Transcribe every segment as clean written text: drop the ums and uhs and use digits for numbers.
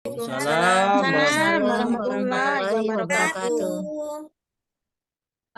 Waalaikumsalam warahmatullahi warahmatullahi wabarakatuh. wabarakatuh.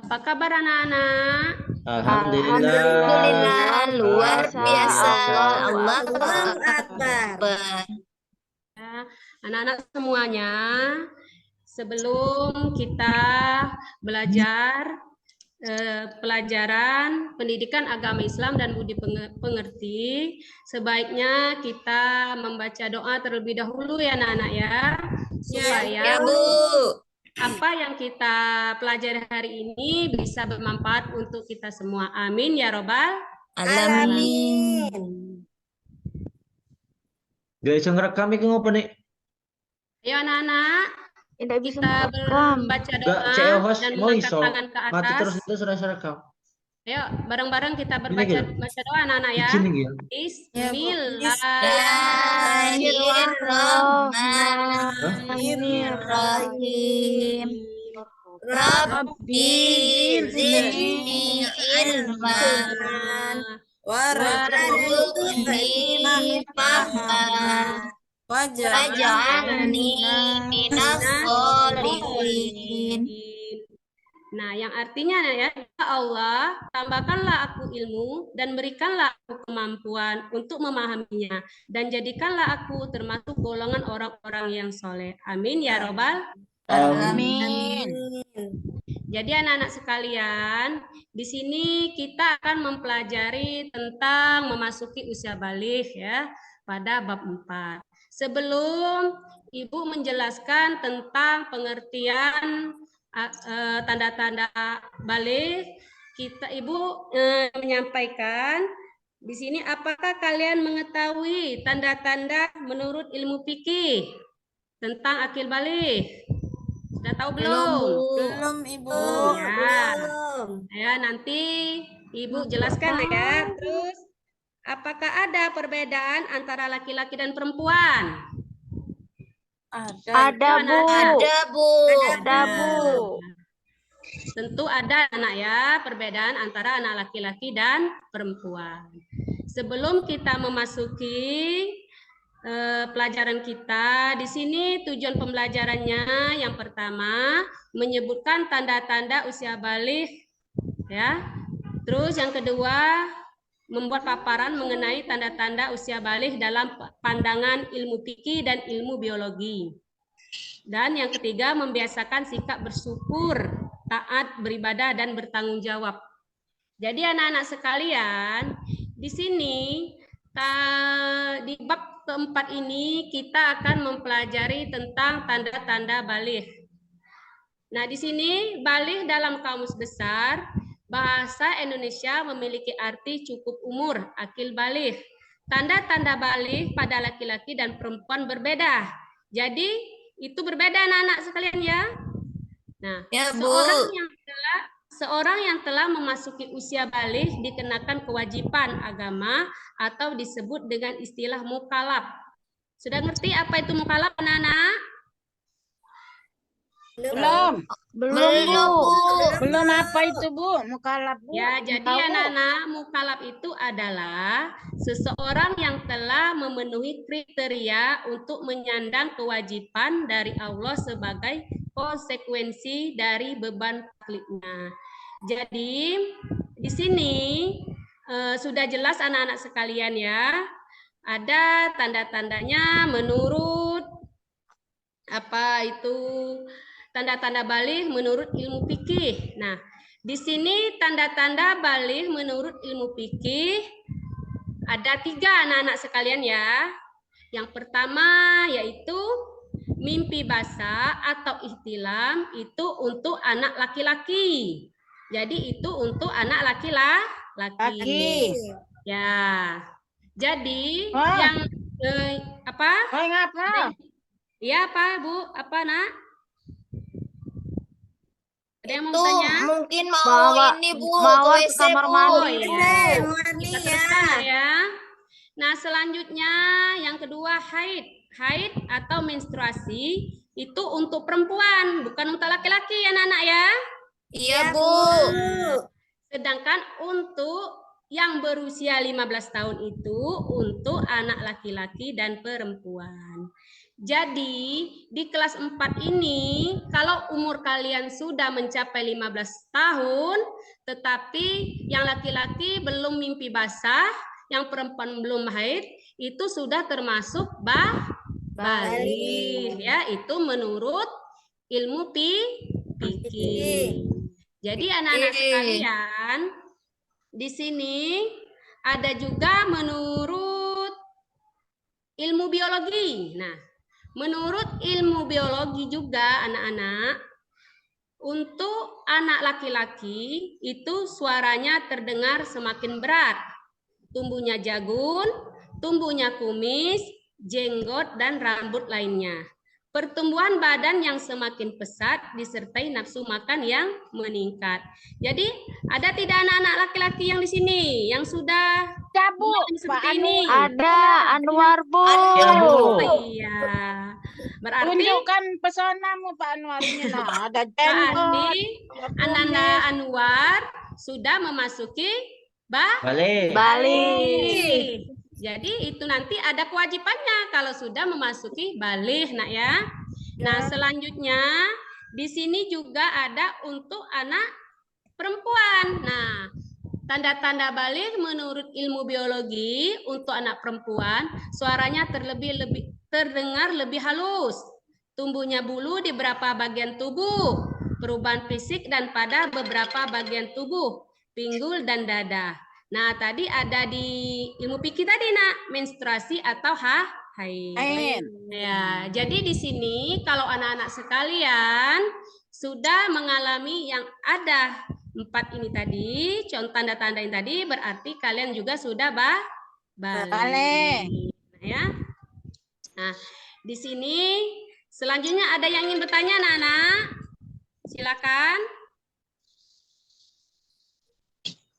Apa kabar anak-anak? Alhamdulillah, luar biasa. Allahu Allahu Akbar. Akbar. Ya, anak-anak semuanya, sebelum kita belajar pelajaran pendidikan agama Islam dan budi pengerti, sebaiknya kita membaca doa terlebih dahulu ya anak-anak ya, supaya Ya, Bu. apa yang kita pelajari hari ini bisa bermanfaat untuk kita semua. Amin ya robbal Alamin. Gak bisa ngerekam iki ngopo nih? Ayo anak-anak, Tidak bisa kita merekam. membaca Gak doa cek host dan mau mengangkat iso. tangan ke Mati atas. terus itu sudah rekam. Ayo bareng-bareng kita Ini baca gitu. doa anak-anak ya. Izin ya. Bismillahirrahmanirrahim. Rabbi zidni ilman warzuqni fahma waj'alni minas sholihin. Nah, yang artinya ya Allah, tambahkanlah aku ilmu dan berikanlah aku kemampuan untuk memahaminya dan jadikanlah aku termasuk golongan orang-orang yang soleh. Amin ya robbal. Amin. Jadi anak-anak sekalian, di sini kita akan mempelajari tentang memasuki usia balik ya pada bab 4. Sebelum Ibu menjelaskan tentang pengertian tanda-tanda balik, Ibu menyampaikan di sini apakah kalian mengetahui tanda-tanda menurut ilmu fikih tentang akil balik? Sudah tahu belum? Belum, Ibu. Ya. Ya, nanti Ibu jelaskan ya. Terus, apakah ada perbedaan antara laki-laki dan perempuan? Ada, Bu. Ada, Bu. Ada, Bu. Tentu ada anak ya, perbedaan antara anak laki-laki dan perempuan. Sebelum kita memasuki pelajaran kita, di sini tujuan pembelajarannya yang pertama menyebutkan tanda-tanda usia balik ya. Terus yang kedua membuat paparan mengenai tanda-tanda usia balik dalam pandangan ilmu fikih dan ilmu biologi. Dan yang ketiga membiasakan sikap bersyukur, taat, beribadah dan bertanggung jawab. Jadi anak-anak sekalian, di sini di bab keempat ini kita akan mempelajari tentang tanda-tanda balik. Nah, di sini balik dalam kamus besar bahasa Indonesia memiliki arti cukup umur, akil balik. Tanda-tanda balik pada laki-laki dan perempuan berbeda. Jadi itu berbeda anak-anak sekalian ya. Nah, Ya, Bu. seorang yang telah memasuki usia balik dikenakan kewajiban agama atau disebut dengan istilah mukalaf. Sudah ngerti apa itu mukalaf, anak-anak? Belum, Bu. Belum apa itu, Bu? Mukalaf, Bu. Ya, jadi anak-anak, mukalaf itu adalah seseorang yang telah memenuhi kriteria untuk menyandang kewajiban dari Allah sebagai konsekuensi dari beban taklifnya. Jadi, di sini sudah jelas anak-anak sekalian ya. Ada tanda-tandanya menurut apa itu tanda-tanda balik menurut ilmu fikih. Nah, di sini tanda-tanda balik menurut ilmu fikih ada 3 anak-anak sekalian ya. Yang pertama yaitu mimpi basah atau ihtilam itu untuk anak laki-laki. Jadi itu untuk anak laki-laki. Ya. Jadi yang apa? Iya, apa, Bu? Apa, Nak? Ada yang mau tanya? Mungkin mau ini, Bu, mau ke ke WC, kamar Bu. mandi. Kita teruskan ya. Nah, selanjutnya yang kedua haid. Haid atau menstruasi itu untuk perempuan, bukan untuk laki-laki ya, anak-anak ya. Iya, Bu. Sedangkan untuk yang berusia 15 tahun itu untuk anak laki-laki dan perempuan. Jadi di kelas 4 ini kalau umur kalian sudah mencapai 15 tahun, tetapi yang laki-laki belum mimpi basah, yang perempuan belum haid, itu sudah termasuk baligh ya, itu menurut ilmu fikih. Jadi anak-anak sekalian, di sini ada juga menurut ilmu biologi. Nah, menurut ilmu biologi juga anak-anak, untuk anak laki-laki itu suaranya terdengar semakin berat. Tumbuhnya jagun, tumbuhnya kumis, jenggot, dan rambut lainnya. Pertumbuhan badan yang semakin pesat disertai nafsu makan yang meningkat. Jadi ada tidak anak-anak laki-laki yang di sini yang sudah Bu, seperti ini? Ada Anwar, Bu. Ya, Bu. Iya. Berarti tunjukkan pesonamu Pak Anwarnya. Nah, ada jenggot. berarti Ananda Anwar sudah memasuki Balik. Balik. Jadi itu nanti ada kewajibannya kalau sudah memasuki baligh, nak ya. Nah, selanjutnya di sini juga ada untuk anak perempuan. Nah, tanda-tanda baligh menurut ilmu biologi untuk anak perempuan, suaranya terdengar lebih halus. Tumbuhnya bulu di beberapa bagian tubuh, perubahan fisik dan pada beberapa bagian tubuh, pinggul dan dada. Nah, tadi ada di ilmu fikih tadi, nak, menstruasi atau haid. Ya, jadi di sini kalau anak-anak sekalian sudah mengalami yang ada 4 ini tadi, contoh tanda-tanda yang tadi, berarti kalian juga sudah balik. Ya. Nah, di sini selanjutnya ada yang ingin bertanya, anak-anak? Silakan.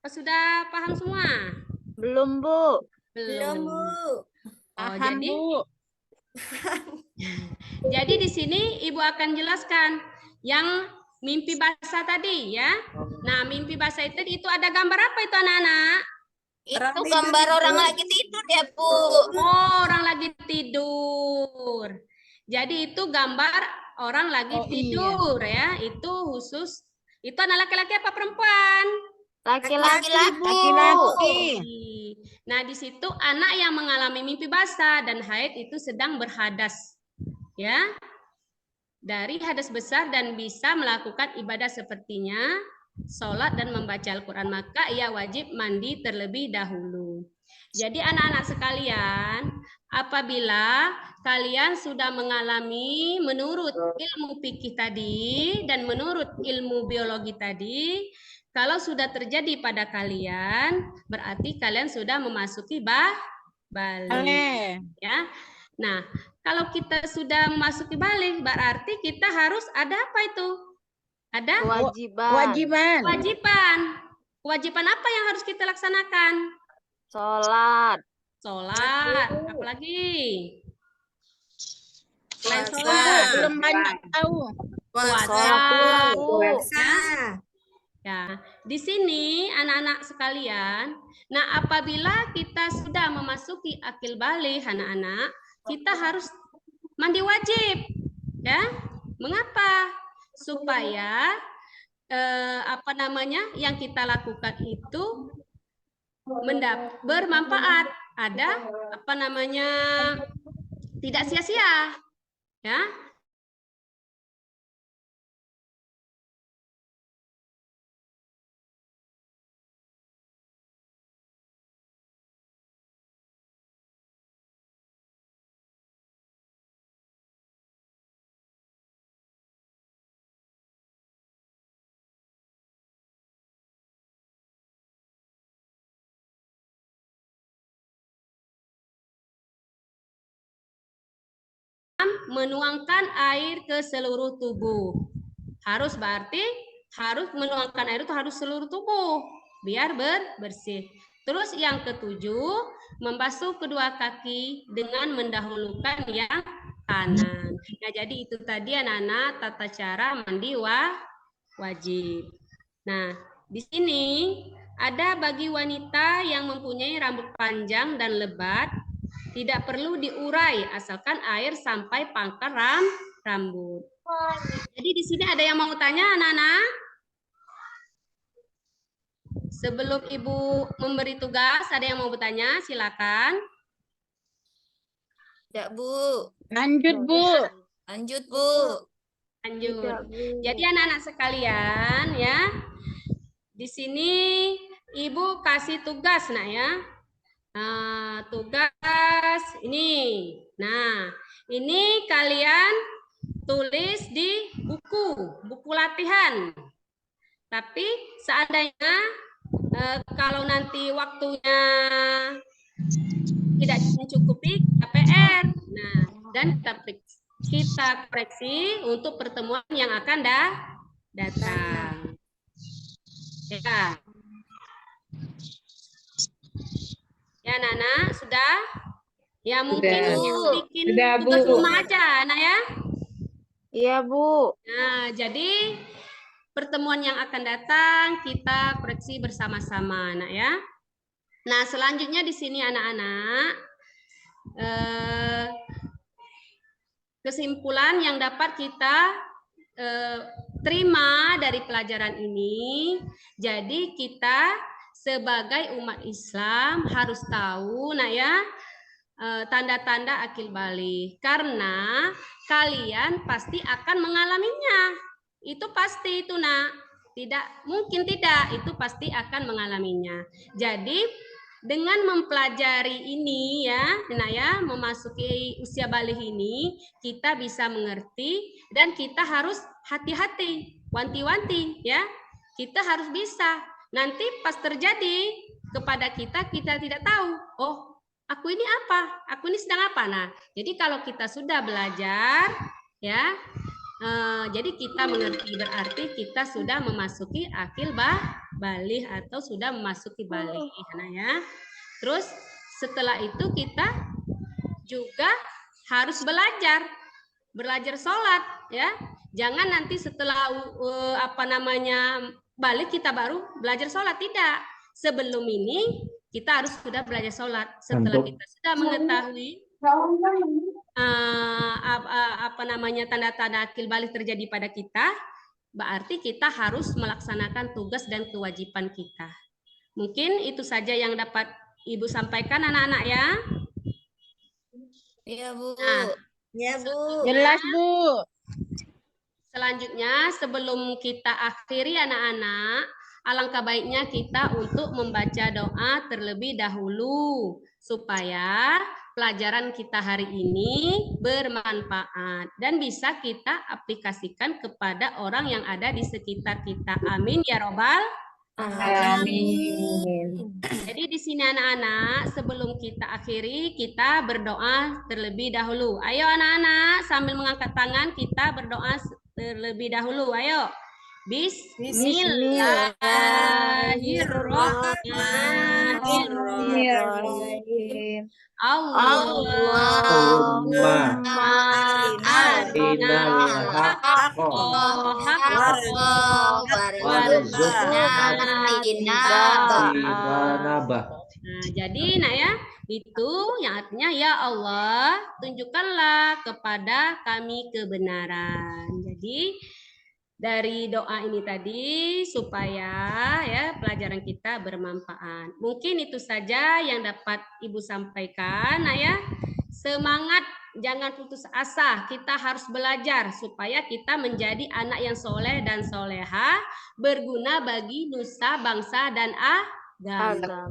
Sudah paham semua? Belum, Bu. Belum, Bu. Paham, jadi, Bu. jadi di sini Ibu akan jelaskan yang mimpi basah tadi ya. Nah, mimpi basah itu ada gambar apa itu anak-anak? Itu gambar orang lagi tidur ya, Bu. Oh, orang lagi tidur. Jadi itu gambar orang lagi tidur ya. Itu khusus. Itu anak laki-laki apa perempuan? Laki-laki, Bu. Laki-laki. Nah, di situ anak yang mengalami mimpi basah dan haid itu sedang berhadas. Ya. Dari hadas besar dan bisa melakukan ibadah sepertinya sholat dan membaca Al-Quran, maka ia wajib mandi terlebih dahulu. Jadi anak-anak sekalian, apabila kalian sudah mengalami menurut ilmu fikih tadi dan menurut ilmu biologi tadi, kalau sudah terjadi pada kalian, berarti kalian sudah memasuki balik. Ya. Nah, kalau kita sudah memasuki balik, berarti kita harus ada apa itu? Ada Kewajiban. Kewajiban apa yang harus kita laksanakan? Sholat. Apalagi? Selain sholat. Belum banyak tahu. Puasa. Ya, di sini anak-anak sekalian, nah apabila kita sudah memasuki akil balik anak-anak, kita harus mandi wajib. Ya. Mengapa? Supaya yang kita lakukan itu bermanfaat, ada tidak sia-sia. Ya. Menuangkan air ke seluruh tubuh. Berarti harus menuangkan air itu harus seluruh tubuh biar bersih. Terus yang ketujuh, membasuh kedua kaki dengan mendahulukan yang kanan. Nah, jadi itu tadi anak-anak tata cara mandi wajib. Nah, di sini ada bagi wanita yang mempunyai rambut panjang dan lebat, Tidak perlu diurai asalkan air sampai pangkal rambut. Jadi di sini ada yang mau tanya anak-anak? Sebelum Ibu memberi tugas, ada yang mau bertanya? Silakan. Tidak, Bu. Lanjut, Bu. Lanjut, Bu. Lanjut. Tidak, Bu. Jadi anak-anak sekalian ya, di sini Ibu kasih tugas nak ya. Nah, tugas ini. Nah, ini kalian tulis di buku latihan. Tapi seandainya kalau nanti waktunya tidak mencukupi KPR. Nah, dan kita koreksi untuk pertemuan yang akan datang. Ya. Ya, Nana, sudah? Ya, mungkin bikin tugas rumah aja, Nak ya. Iya, Bu. Nah, jadi pertemuan yang akan datang kita koreksi bersama-sama, Nak ya. Nah, selanjutnya di sini anak-anak kesimpulan yang dapat kita terima dari pelajaran ini. Jadi kita sebagai umat Islam harus tahu, nak ya, tanda-tanda akil balik, karena kalian pasti akan mengalaminya. Itu pasti itu, nak. Tidak mungkin tidak, itu pasti akan mengalaminya. Jadi dengan mempelajari ini ya, nah ya, memasuki usia balik ini, kita bisa mengerti dan kita harus hati-hati, wanti-wanti ya. Kita harus bisa. Nanti pas terjadi kepada kita tidak tahu, oh aku ini apa? Aku ini sedang apa? Nah, jadi kalau kita sudah belajar ya, jadi kita mengerti, berarti kita sudah memasuki akil balik atau sudah memasuki balik, nah ya. Terus setelah itu kita juga harus belajar sholat ya. Jangan nanti setelah balik kita baru belajar sholat, tidak. Sebelum ini kita harus sudah belajar sholat. Setelah kita sudah mengetahui tanda-tanda akil balik terjadi pada kita, berarti kita harus melaksanakan tugas dan kewajiban kita. Mungkin itu saja yang dapat Ibu sampaikan anak-anak ya. Iya, Bu. Nah, Iya, Bu. Jelas, Bu. Selanjutnya, sebelum kita akhiri anak-anak, alangkah baiknya kita untuk membaca doa terlebih dahulu supaya pelajaran kita hari ini bermanfaat dan bisa kita aplikasikan kepada orang yang ada di sekitar kita. Amin ya robbal Amin. Jadi di sini anak-anak, sebelum kita akhiri, kita berdoa terlebih dahulu. Ayo anak-anak, sambil mengangkat tangan, kita berdoa terlebih dahulu. Ayo. Bismillahirrahmanirrahim. Allahumma arinal haqqa Nabah. Nah, jadi nak ya, itu yang artinya ya Allah, tunjukkanlah kepada kami kebenaran. Jadi dari doa ini tadi supaya ya pelajaran kita bermanfaat. Mungkin itu saja yang dapat Ibu sampaikan, nah ya. Semangat, jangan putus asa. Kita harus belajar supaya kita menjadi anak yang soleh dan soleha, berguna bagi nusa, bangsa, dan agama.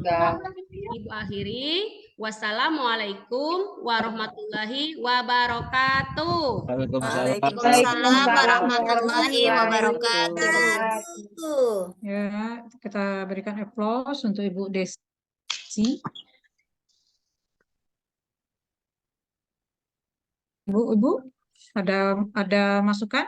Ibu akhiri. Wassalamualaikum warahmatullahi wabarakatuh. Waalaikumsalam warahmatullahi wabarakatuh. Ya, kita berikan aplaus untuk Ibu Desi. Ibu, ada masukan?